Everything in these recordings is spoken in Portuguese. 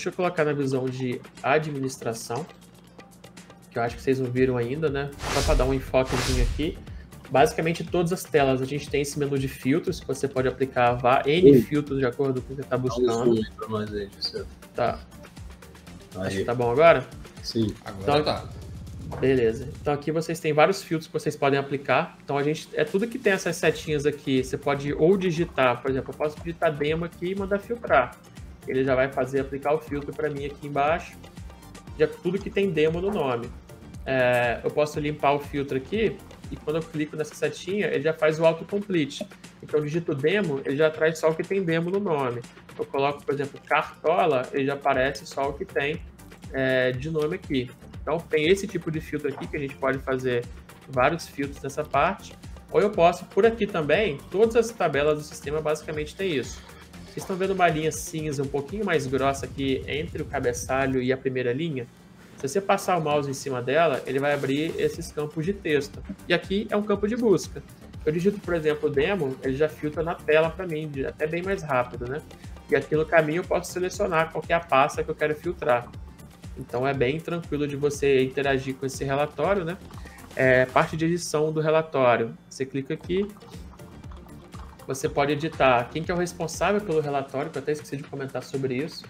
Deixa eu colocar na visão de administração, que eu acho que vocês não viram ainda, né? Só para dar um enfoquezinho aqui. Basicamente, todas as telas a gente tem esse menu de filtros, que você pode aplicar N filtros de acordo com o que você está buscando. Tá. Acho que tá bom agora? Sim. Agora Então, tá. Beleza. Então aqui vocês têm vários filtros que vocês podem aplicar. Então tudo que tem essas setinhas aqui, você pode ou digitar, por exemplo, eu posso digitar demo aqui e mandar filtrar. Ele já vai aplicar o filtro para mim aqui embaixo, de tudo que tem demo no nome. Eu posso limpar o filtro aqui e quando eu clico nessa setinha, ele já faz o autocomplete. Então eu digito demo, ele já traz só o que tem demo no nome. Eu coloco, por exemplo, cartola, ele já aparece só o que tem de nome aqui. Então tem esse tipo de filtro aqui que a gente pode fazer vários filtros nessa parte. Ou eu posso, por aqui também, todas as tabelas do sistema basicamente tem isso. Vocês estão vendo uma linha cinza um pouquinho mais grossa aqui entre o cabeçalho e a primeira linha? Se você passar o mouse em cima dela, ele vai abrir esses campos de texto. E aqui é um campo de busca. Eu digito, por exemplo, o demo, ele já filtra na tela para mim, até bem mais rápido, né? E aqui no caminho eu posso selecionar qual que é a pasta que eu quero filtrar. Então é bem tranquilo de você interagir com esse relatório, né? Parte de edição do relatório. Você clica aqui, você pode editar quem que é o responsável pelo relatório, que eu até esqueci de comentar sobre isso.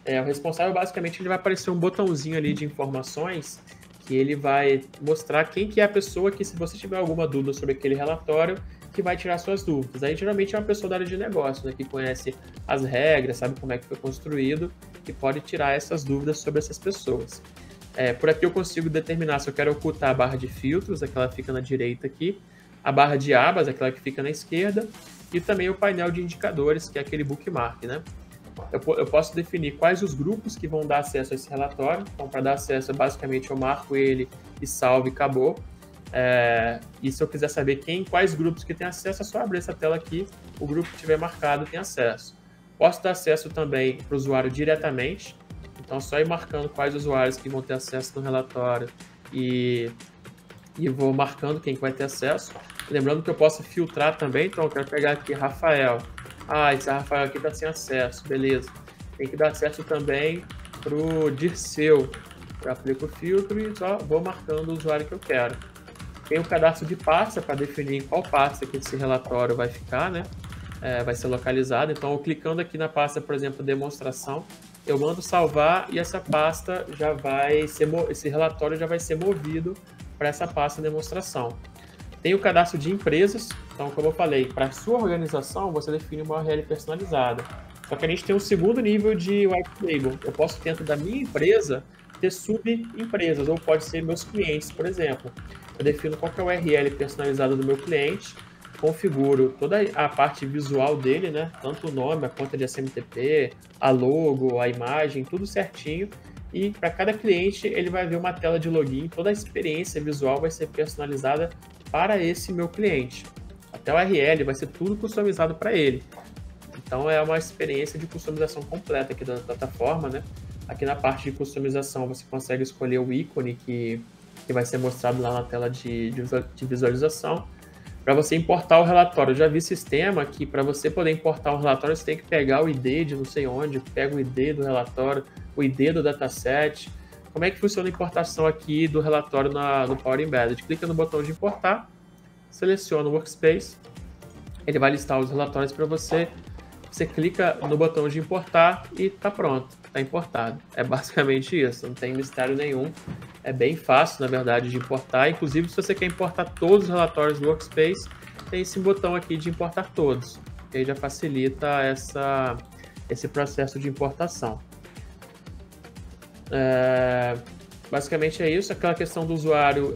O responsável, basicamente, ele vai aparecer um botãozinho ali de informações que ele vai mostrar quem que é a pessoa que, se você tiver alguma dúvida sobre aquele relatório, que vai tirar suas dúvidas. Aí, geralmente, é uma pessoa da área de negócio, né, que conhece as regras, sabe como é que foi construído, e pode tirar essas dúvidas sobre essas pessoas. Por aqui eu consigo determinar se eu quero ocultar a barra de filtros, aquela que fica na direita aqui, a barra de abas, aquela que fica na esquerda, e também o painel de indicadores, que é aquele bookmark, né? Eu posso definir quais os grupos que vão dar acesso a esse relatório. Então, para dar acesso, basicamente, eu marco ele e salvo e acabou. E se eu quiser saber quais grupos que tem acesso, é só abrir essa tela aqui. O grupo que tiver marcado tem acesso. Posso dar acesso também para o usuário diretamente. Então, só ir marcando quais usuários que vão ter acesso no relatório e vou marcando quem vai ter acesso. Lembrando que eu posso filtrar também. Então, eu quero pegar aqui Rafael. Esse Rafael aqui está sem acesso, beleza. Tem que dar acesso também para o Dirceu. Eu aplico o filtro e só vou marcando o usuário que eu quero. Tem o cadastro de pasta para definir em qual pasta que esse relatório vai ficar, né? Vai ser localizado. Então, eu clicando aqui na pasta, por exemplo, demonstração, eu mando salvar e essa pasta já vai ser, esse relatório já vai ser movido para essa pasta demonstração. Tem o cadastro de empresas. Então, como eu falei, para a sua organização, você define uma URL personalizada. Só que a gente tem um segundo nível de white label. Eu posso, dentro da minha empresa, ter sub-empresas, ou pode ser meus clientes, por exemplo. Eu defino qual que é a URL personalizada do meu cliente, configuro toda a parte visual dele, né? Tanto o nome, a conta de SMTP, a logo, a imagem, tudo certinho. E para cada cliente, ele vai ver uma tela de login, toda a experiência visual vai ser personalizada para esse meu cliente. Até o URL vai ser tudo customizado para ele. Então é uma experiência de customização completa aqui da plataforma, né? Aqui na parte de customização você consegue escolher o ícone que vai ser mostrado lá na tela de visualização. Para você importar o relatório, eu já vi sistema que para você poder importar um relatório você tem que pegar o ID de não sei onde, pega o ID do relatório, o ID do dataset. Como é que funciona a importação aqui do relatório no Power Embedded? Clica no botão de importar, seleciona o Workspace, ele vai listar os relatórios para você. Você clica no botão de importar e está pronto, está importado. É basicamente isso, não tem mistério nenhum. É bem fácil, na verdade, de importar. Inclusive, se você quer importar todos os relatórios do Workspace, tem esse botão aqui de importar todos. Que aí já facilita esse processo de importação. Basicamente é isso. Aquela questão do usuário,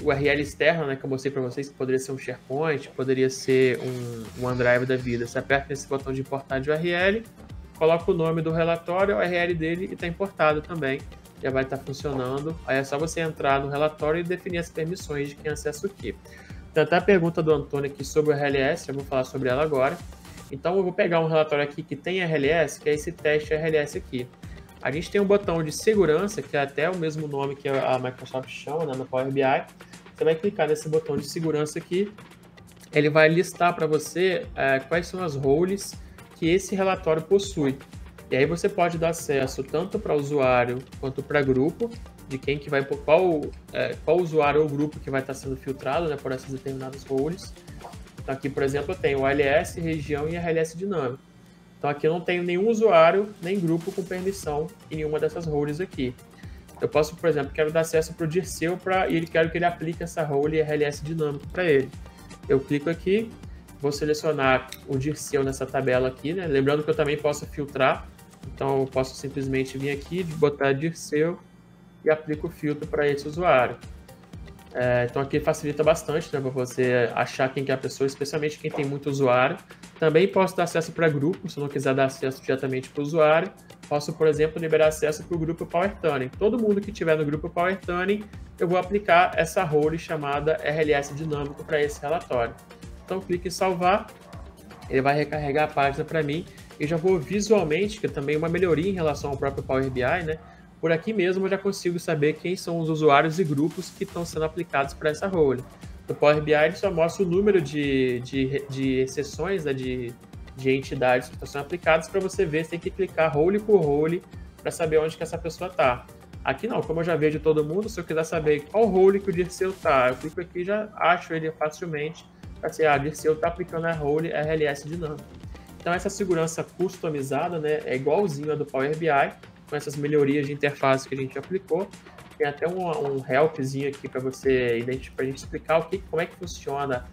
URL externa, né, que eu mostrei para vocês, que poderia ser um SharePoint, poderia ser um OneDrive da vida. Você aperta nesse botão de importar de URL, coloca o nome do relatório, a URL dele e está importado também. Já vai estar funcionando. Aí é só você entrar no relatório e definir as permissões de quem acessa o que. Tem até a pergunta do Antônio aqui sobre o RLS, eu vou falar sobre ela agora. Então eu vou pegar um relatório aqui que tem RLS, que é esse teste RLS aqui. A gente tem um botão de segurança, que é até o mesmo nome que a Microsoft chama, né, no Power BI. Você vai clicar nesse botão de segurança aqui, ele vai listar para você quais são as roles que esse relatório possui. E aí você pode dar acesso tanto para usuário quanto para grupo, de quem que vai por qual usuário ou grupo que vai estar sendo filtrado, né, por essas determinadas roles. Então aqui, por exemplo, eu tenho o ALS, região e RLS dinâmico. Então aqui eu não tenho nenhum usuário nem grupo com permissão em nenhuma dessas roles aqui. Eu posso, por exemplo, quero dar acesso para o Dirceu e quero que ele aplique essa role RLS dinâmico para ele. Eu clico aqui, vou selecionar o Dirceu nessa tabela aqui, né? Lembrando que eu também posso filtrar, então eu posso simplesmente vir aqui, botar Dirceu e aplico o filtro para esse usuário. Então aqui facilita bastante, né, para você achar quem que é a pessoa, especialmente quem tem muito usuário. Também posso dar acesso para grupo, se eu não quiser dar acesso diretamente para o usuário. Posso, por exemplo, liberar acesso para o grupo Power Tuning. Todo mundo que estiver no grupo Power Tuning, eu vou aplicar essa role chamada RLS dinâmico para esse relatório. Então clique em salvar, ele vai recarregar a página para mim e já vou visualmente, que é também uma melhoria em relação ao próprio Power BI, né? Por aqui mesmo eu já consigo saber quem são os usuários e grupos que estão sendo aplicados para essa role. No Power BI ele só mostra o número de exceções, né, de entidades que estão sendo aplicadas. Para você ver, você tem que clicar role por role para saber onde que essa pessoa está. Aqui não, como eu já vejo todo mundo, se eu quiser saber qual role que o Dirceu está, eu clico aqui e já acho ele facilmente para ser, Dirceu está aplicando a role RLS dinâmico. Então essa segurança customizada, né, é igualzinho a do Power BI, com essas melhorias de interface que a gente aplicou. Tem até um helpzinho aqui para você pra gente explicar como é que funciona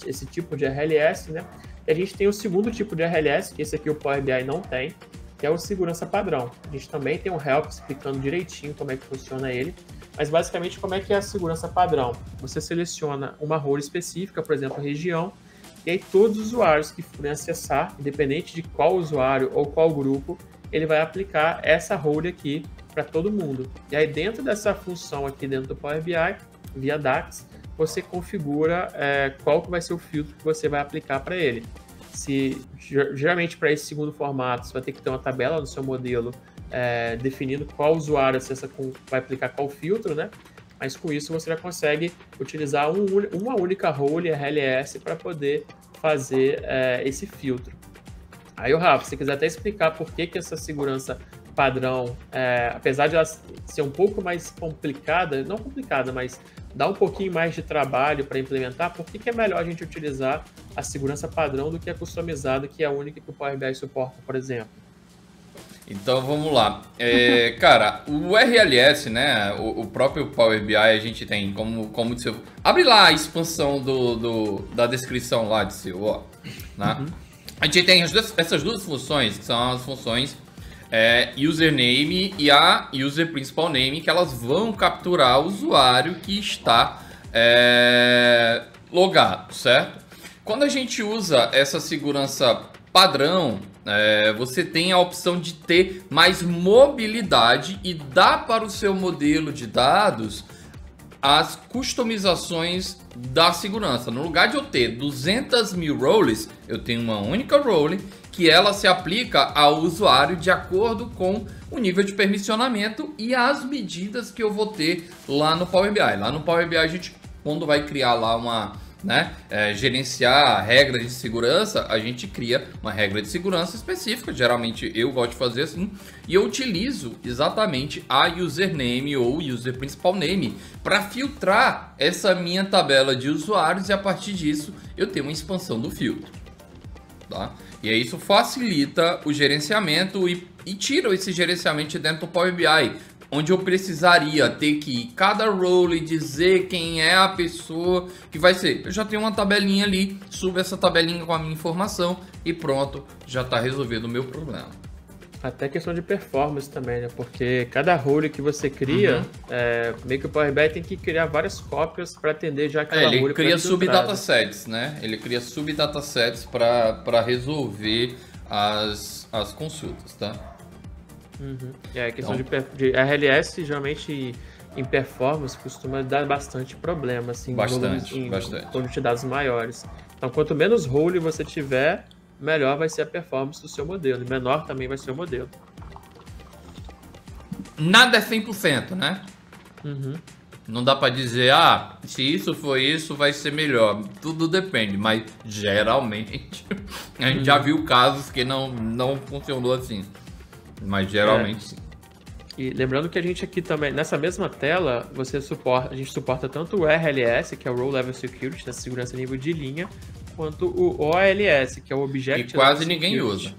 esse tipo de RLS, né? E a gente tem o segundo tipo de RLS, que esse aqui o Power BI não tem, que é o segurança padrão. A gente também tem um help explicando direitinho como é que funciona ele, mas basicamente como é que é a segurança padrão? Você seleciona uma role específica, por exemplo, região, e aí todos os usuários que forem acessar, independente de qual usuário ou qual grupo, ele vai aplicar essa role aqui para todo mundo. E aí dentro dessa função aqui dentro do Power BI, via DAX, você configura qual que vai ser o filtro que você vai aplicar para ele. Geralmente para esse segundo formato, você vai ter que ter uma tabela no seu modelo definindo qual usuário vai aplicar qual filtro, né? Mas com isso você já consegue utilizar uma única role RLS para poder fazer esse filtro. Aí, Rafa, se você quiser até explicar por que essa segurança padrão, apesar de ela ser um pouco mais complicada, não complicada, mas dá um pouquinho mais de trabalho para implementar, por que é melhor a gente utilizar a segurança padrão do que a customizada, que é a única que o Power BI suporta, por exemplo? Então vamos lá. Cara, o RLS, né? O próprio Power BI a gente tem como de seu. Abre lá a expansão da descrição lá de seu, ó. Né? Uhum. A gente tem essas duas funções, que são as funções username e a user principal name, que elas vão capturar o usuário que está logado, certo? Quando a gente usa essa segurança padrão, você tem a opção de ter mais mobilidade e dá para o seu modelo de dados as customizações da segurança. No lugar de eu ter 200 mil roles, eu tenho uma única role que ela se aplica ao usuário de acordo com o nível de permissionamento e as medidas que eu vou ter lá no Power BI. Lá no Power BI a gente, quando vai criar lá gerenciar regras de segurança, a gente cria uma regra de segurança específica. Geralmente eu gosto de fazer assim, e eu utilizo exatamente a username ou user principal name para filtrar essa minha tabela de usuários, e a partir disso eu tenho uma expansão do filtro, tá? E aí isso facilita o gerenciamento e tira esse gerenciamento de dentro do Power BI, onde eu precisaria ter que cada role dizer quem é a pessoa que vai ser. Eu já tenho uma tabelinha ali, subo essa tabelinha com a minha informação e pronto, já está resolvido o meu problema. Até questão de performance também, né? Porque cada role que você cria, meio que o Power BI tem que criar várias cópias para atender já aquela role. Ele cria subdatasets, né? Ele cria subdatasets para resolver as consultas, tá? Uhum. A questão de RLS, geralmente em performance, costuma dar bastante problema, assim, bastante. Quando de dados maiores. Então, quanto menos role você tiver, melhor vai ser a performance do seu modelo, e menor também vai ser o modelo. Nada é 100%, né? Uhum. Não dá para dizer, se isso for isso, vai ser melhor. Tudo depende, mas geralmente a gente já viu casos que não funcionou assim. Mas geralmente sim. E lembrando que a gente aqui também, nessa mesma tela, a gente suporta tanto o RLS, que é o Row Level Security, da segurança nível de linha, quanto o OLS, que é o Object E quase Level ninguém Security, usa.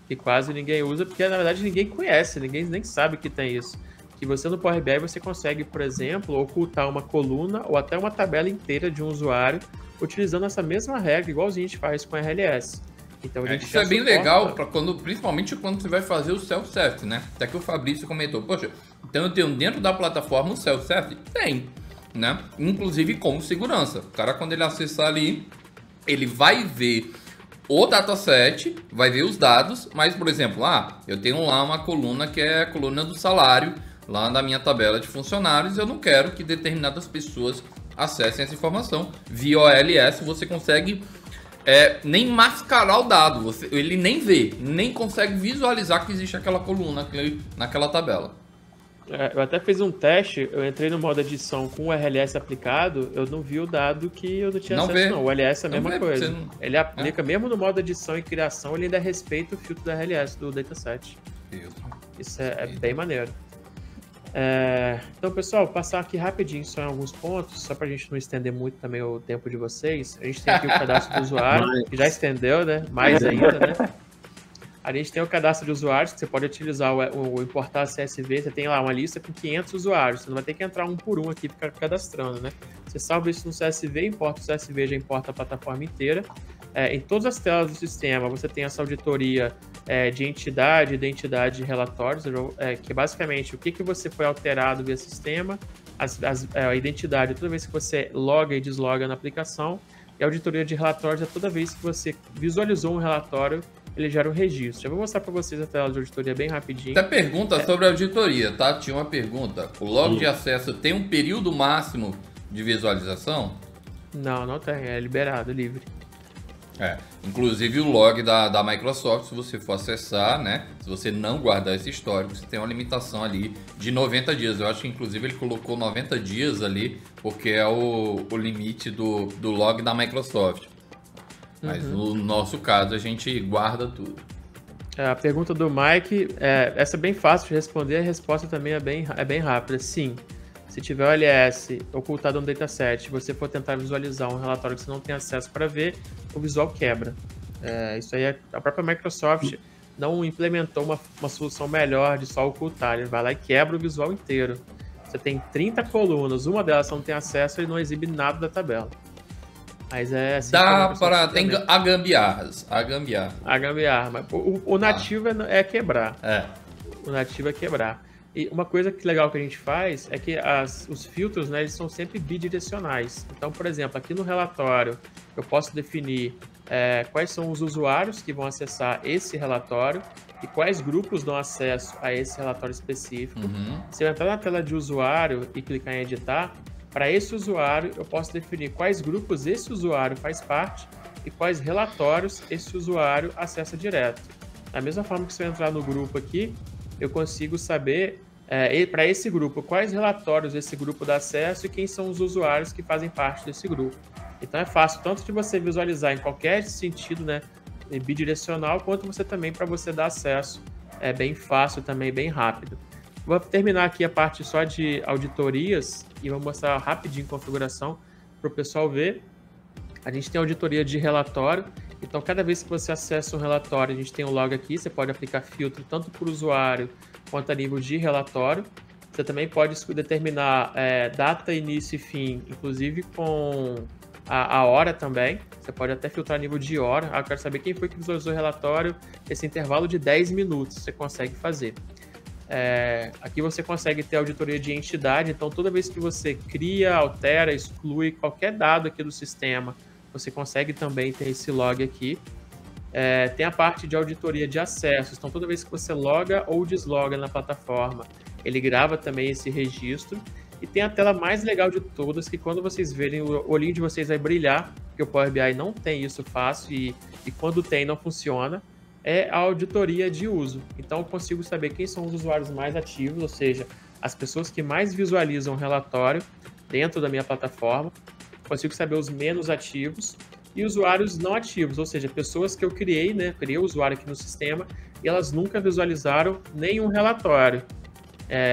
que quase ninguém usa, porque na verdade ninguém conhece, ninguém nem sabe que tem isso. Que você no Power BI você consegue, por exemplo, ocultar uma coluna ou até uma tabela inteira de um usuário utilizando essa mesma regra, igualzinho a gente faz com RLS. Então, a gente isso é bem legal, principalmente quando você vai fazer o self-service, né? Até que o Fabrício comentou, poxa, então eu tenho dentro da plataforma o self-service? Tem, né? Inclusive como segurança. O cara, quando ele acessar ali, ele vai ver o dataset, vai ver os dados, mas, por exemplo, eu tenho lá uma coluna que é a coluna do salário, lá na minha tabela de funcionários, eu não quero que determinadas pessoas acessem essa informação. Via OLS, você consegue nem mascarar o dado, ele nem vê, nem consegue visualizar que existe aquela coluna naquela tabela. Eu até fiz um teste, eu entrei no modo edição com o RLS aplicado, eu não vi o dado que eu não tinha acesso não. O RLS é a mesma coisa. Ele aplica, mesmo no modo edição e criação, ele ainda respeita o filtro do RLS, do dataset. Isso é bem maneiro. Então, pessoal, passar aqui rapidinho só em alguns pontos, só para a gente não estender muito também o tempo de vocês. A gente tem aqui o cadastro do usuário, que já estendeu, né? Mais ainda, né? A gente tem o cadastro de usuários, que você pode utilizar o importar CSV, você tem lá uma lista com 500 usuários, você não vai ter que entrar um por um aqui e ficar cadastrando, né? Você salva isso no CSV, importa o CSV, já importa a plataforma inteira. Em todas as telas do sistema, você tem essa auditoria de entidade, identidade e relatórios, que é basicamente o que você foi alterado via sistema, a identidade toda vez que você loga e desloga na aplicação, e a auditoria de relatórios é toda vez que você visualizou um relatório, ele gera um registro. Já vou mostrar para vocês a tela de auditoria bem rapidinho. Até pergunta sobre a auditoria, tá? Tinha uma pergunta. O log de acesso tem um período máximo de visualização? Não tem. É liberado, livre. Inclusive o log da Microsoft, se você for acessar, né? Se você não guardar esse histórico, você tem uma limitação ali de 90 dias. Eu acho que inclusive ele colocou 90 dias ali, porque é o limite do log da Microsoft. Mas no nosso caso a gente guarda tudo. A pergunta do Mike, essa é bem fácil de responder, a resposta também é bem rápida. Sim, se tiver o LS ocultado no dataset, você for tentar visualizar um relatório que você não tem acesso para ver, o visual quebra. Isso aí a própria Microsoft não implementou uma solução melhor de só ocultar, ele vai lá e quebra o visual inteiro. Você tem 30 colunas, uma delas você não tem acesso e não exibe nada da tabela. Mas assim. Tem a gambiarra. Mas o nativo é quebrar. O nativo é quebrar. E uma coisa legal que a gente faz é que os filtros, né, eles são sempre bidirecionais. Então, por exemplo, aqui no relatório, eu posso definir quais são os usuários que vão acessar esse relatório e quais grupos dão acesso a esse relatório específico. Se eu entrar na tela de usuário e clicar em editar, para esse usuário, eu posso definir quais grupos esse usuário faz parte e quais relatórios esse usuário acessa direto. Da mesma forma que se eu entrar no grupo aqui, eu consigo saber, para esse grupo, quais relatórios esse grupo dá acesso e quem são os usuários que fazem parte desse grupo. Então é fácil tanto de você visualizar em qualquer sentido, né, bidirecional, quanto você também para você dar acesso. É bem fácil também, bem rápido. Vou terminar aqui a parte só de auditorias e vou mostrar rapidinho a configuração para o pessoal ver. A gente tem auditoria de relatório, então cada vez que você acessa um relatório, a gente tem um log aqui, você pode aplicar filtro tanto para o usuário quanto a nível de relatório. Você também pode determinar data, início e fim, inclusive com a hora também. Você pode até filtrar a nível de hora. Eu quero saber quem foi que visualizou o relatório, esse intervalo de 10 minutos você consegue fazer. Aqui você consegue ter auditoria de entidade, então toda vez que você cria, altera, exclui qualquer dado aqui do sistema, você consegue também ter esse log aqui. Tem a parte de auditoria de acessos, então toda vez que você loga ou desloga na plataforma, ele grava também esse registro. E tem a tela mais legal de todas, que quando vocês verem, o olhinho de vocês vai brilhar, porque o Power BI não tem isso fácil e quando tem não funciona. É a auditoria de uso. Então, eu consigo saber quem são os usuários mais ativos, ou seja, as pessoas que mais visualizam o relatório dentro da minha plataforma. Consigo saber os menos ativos e usuários não ativos, ou seja, pessoas que eu criei, né? Criei o usuário aqui no sistema e elas nunca visualizaram nenhum relatório.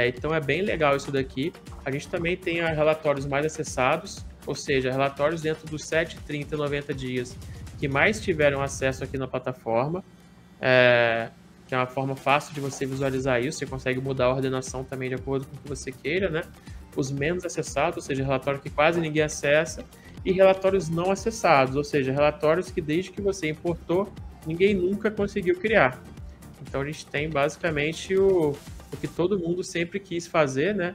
Então é bem legal isso daqui. A gente também tem relatórios mais acessados, ou seja, relatórios dentro dos 7, 30 e 90 dias que mais tiveram acesso aqui na plataforma, que é uma forma fácil de você visualizar isso. Você consegue mudar a ordenação também de acordo com o que você queira, né? Os menos acessados, ou seja, relatório que quase ninguém acessa, e relatórios não acessados, ou seja, relatórios que desde que você importou, ninguém nunca conseguiu criar. Então a gente tem basicamente o que todo mundo sempre quis fazer, né?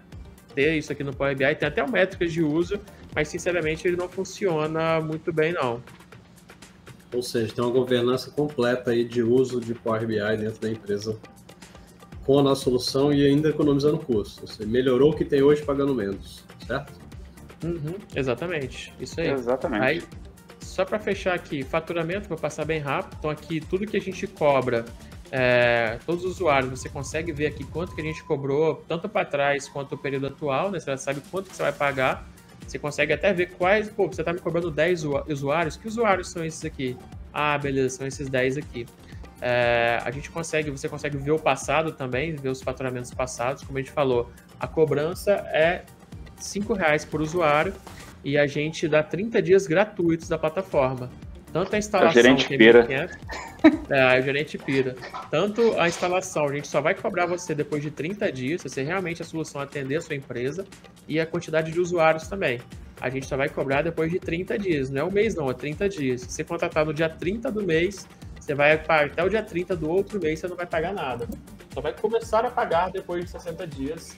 Ter isso aqui no Power BI, tem até métricas de uso, mas sinceramente ele não funciona muito bem não. Ou seja, tem uma governança completa aí de uso de Power BI dentro da empresa com a nossa solução e ainda economizando custo. Você melhorou o que tem hoje pagando menos, certo? Exatamente, isso aí. Exatamente. Aí, só para fechar aqui, faturamento, vou passar bem rápido. Então aqui, tudo que a gente cobra, todos os usuários, você consegue ver aqui quanto que a gente cobrou, tanto para trás quanto o período atual, né? Você já sabe quanto que você vai pagar. Você consegue até ver quais, você está me cobrando 10 usuários, que usuários são esses aqui? Ah, beleza, são esses 10 aqui. Você consegue ver o passado também, ver os faturamentos passados, como a gente falou. A cobrança é R$5 por usuário e a gente dá 30 dias gratuitos da plataforma. Tanto a instalação... O gerente pira. O gerente pira. Tanto a instalação, a gente só vai cobrar você depois de 30 dias, se realmente a solução atender a sua empresa, e a quantidade de usuários também. A gente só vai cobrar depois de 30 dias, não é um mês não, é 30 dias. Se você contratar no dia 30 do mês, você vai pagar até o dia 30 do outro mês, você não vai pagar nada. Só vai começar a pagar depois de 60 dias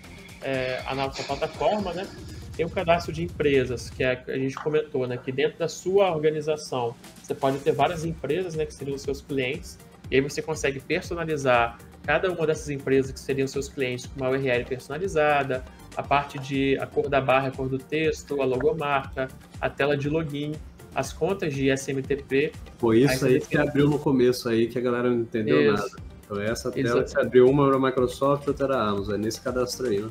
a nossa plataforma, né? Tem um cadastro de empresas, que a gente comentou, né? Que dentro da sua organização, você pode ter várias empresas, né? Que seriam os seus clientes, e aí você consegue personalizar cada uma dessas empresas que seriam seus clientes com uma URL personalizada, a cor da barra, a cor do texto, a logomarca, a tela de login, as contas de SMTP. Foi isso aí que abriu no começo aí, que a galera não entendeu nada. Então essa tela que abriu, uma era a Microsoft, outra era a Amazon, é nesse cadastro aí, né?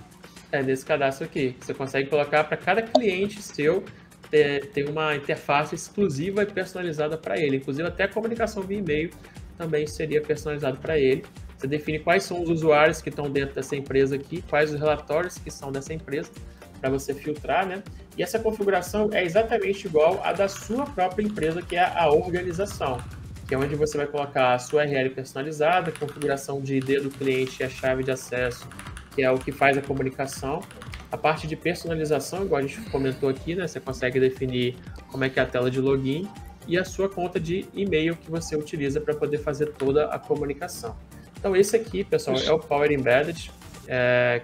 Nesse cadastro aqui. Você consegue colocar para cada cliente seu ter uma interface exclusiva e personalizada para ele. Inclusive até a comunicação via e-mail também seria personalizado para ele. Você define quais são os usuários que estão dentro dessa empresa aqui, quais os relatórios que são dessa empresa, para você filtrar, né? E essa configuração é exatamente igual à da sua própria empresa, que é a organização, que é onde você vai colocar a sua URL personalizada, configuração de ID do cliente e a chave de acesso, que é o que faz a comunicação. A parte de personalização, igual a gente comentou aqui, né? Você consegue definir como é que é a tela de login e a sua conta de e-mail que você utiliza para poder fazer toda a comunicação. Então esse aqui, pessoal, é o Power Embedded.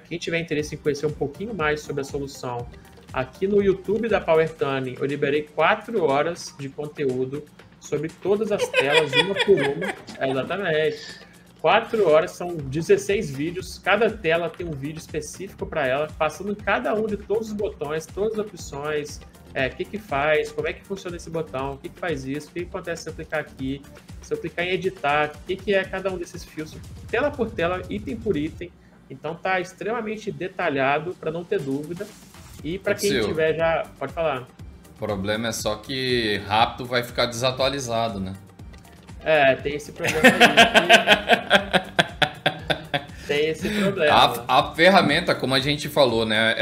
Quem tiver interesse em conhecer um pouquinho mais sobre a solução, aqui no YouTube da PowerTuning eu liberei 4 horas de conteúdo sobre todas as telas, uma por uma. Exatamente. 4 horas, são 16 vídeos, cada tela tem um vídeo específico para ela, passando em cada um de todos os botões, todas as opções, o que faz, como é que funciona esse botão, o que faz isso, o que acontece se eu clicar aqui, se eu clicar em editar, o que é cada um desses fios, tela por tela, item por item. Então tá extremamente detalhado para não ter dúvida. E para quem tiver já, pode falar. O problema é só que rápido vai ficar desatualizado, né? Tem esse problema aí. Tem esse problema. A ferramenta, como a gente falou, né?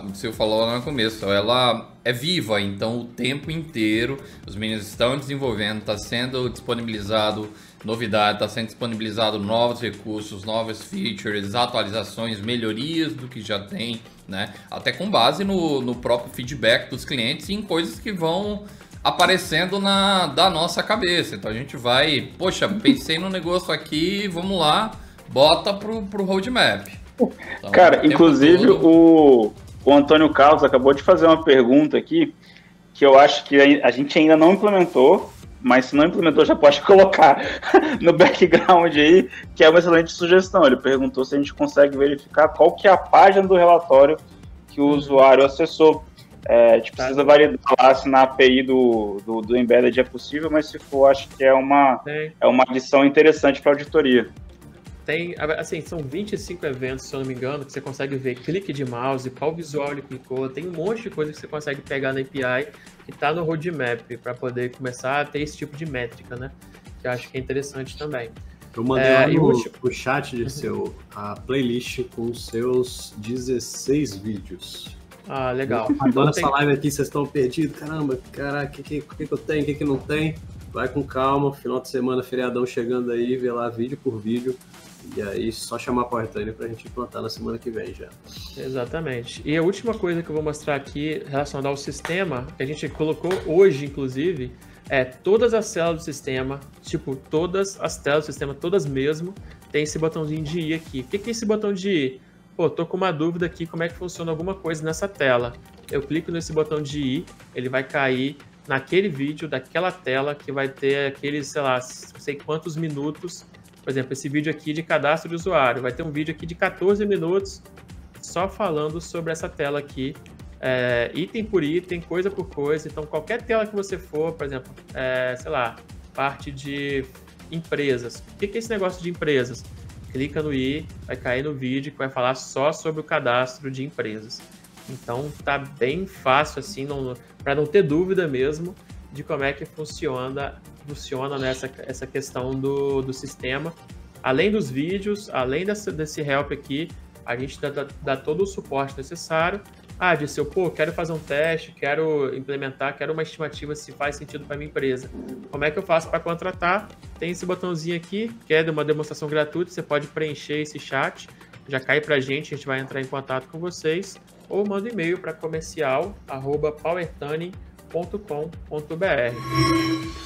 O Sil falou lá no começo, ela é viva, então o tempo inteiro os meninos estão desenvolvendo, está sendo disponibilizado novidade, está sendo disponibilizado novos recursos, novas features, atualizações, melhorias do que já tem, né? Até com base no próprio feedback dos clientes e em coisas que vão aparecendo da nossa cabeça. Então a gente vai, poxa, pensei no negócio aqui, vamos lá, bota pro roadmap. Então, cara, inclusive o Antônio Carlos acabou de fazer uma pergunta aqui que eu acho que a gente ainda não implementou, mas se não implementou já pode colocar no background aí, que é uma excelente sugestão. Ele perguntou se a gente consegue verificar qual que é a página do relatório que o usuário acessou. A gente precisa validar lá se na API do Embedded é possível, mas se for, acho que é uma adição interessante para a auditoria. tem, assim, são 25 eventos, se eu não me engano, que você consegue ver clique de mouse, qual visual ele clicou, tem um monte de coisa que você consegue pegar na API que está no roadmap para poder começar a ter esse tipo de métrica, né? Que eu acho que é interessante também. Eu mandei lá no chat de a playlist com os seus 16 vídeos. Ah, legal. Adoro essa live aqui, vocês estão perdidos. Caramba, caraca, o que eu tenho, o que não tem? Vai com calma, final de semana, feriadão chegando aí, vê lá vídeo por vídeo. E aí, só chamar a PowerTine pra gente implantar na semana que vem já. Exatamente. E a última coisa que eu vou mostrar aqui relacionada ao sistema, que a gente colocou hoje, inclusive, é todas as células do sistema, tipo, todas as telas do sistema, todas mesmo, tem esse botãozinho de ir aqui. O que é esse botão de ir? Pô, tô com uma dúvida aqui, como é que funciona alguma coisa nessa tela. Eu clico nesse botão de ir, ele vai cair naquele vídeo daquela tela que vai ter aqueles, sei lá, não sei quantos minutos. Por exemplo, esse vídeo aqui de cadastro de usuário. Vai ter um vídeo aqui de 14 minutos só falando sobre essa tela aqui. Item por item, coisa por coisa. Então, qualquer tela que você for, por exemplo, sei lá, parte de empresas. O que é esse negócio de empresas? Clica no i, vai cair no vídeo que vai falar só sobre o cadastro de empresas. Então, tá bem fácil, assim, para não ter dúvida mesmo de como é que funciona essa questão do sistema. Além dos vídeos, além desse help aqui, a gente dá todo o suporte necessário. Disse, pô, quero fazer um teste, quero implementar, quero uma estimativa se faz sentido para minha empresa. Como é que eu faço para contratar? Tem esse botãozinho aqui, que é de uma demonstração gratuita, você pode preencher esse chat, já cai para a gente vai entrar em contato com vocês, ou manda e-mail para comercial@powertuning.com.br.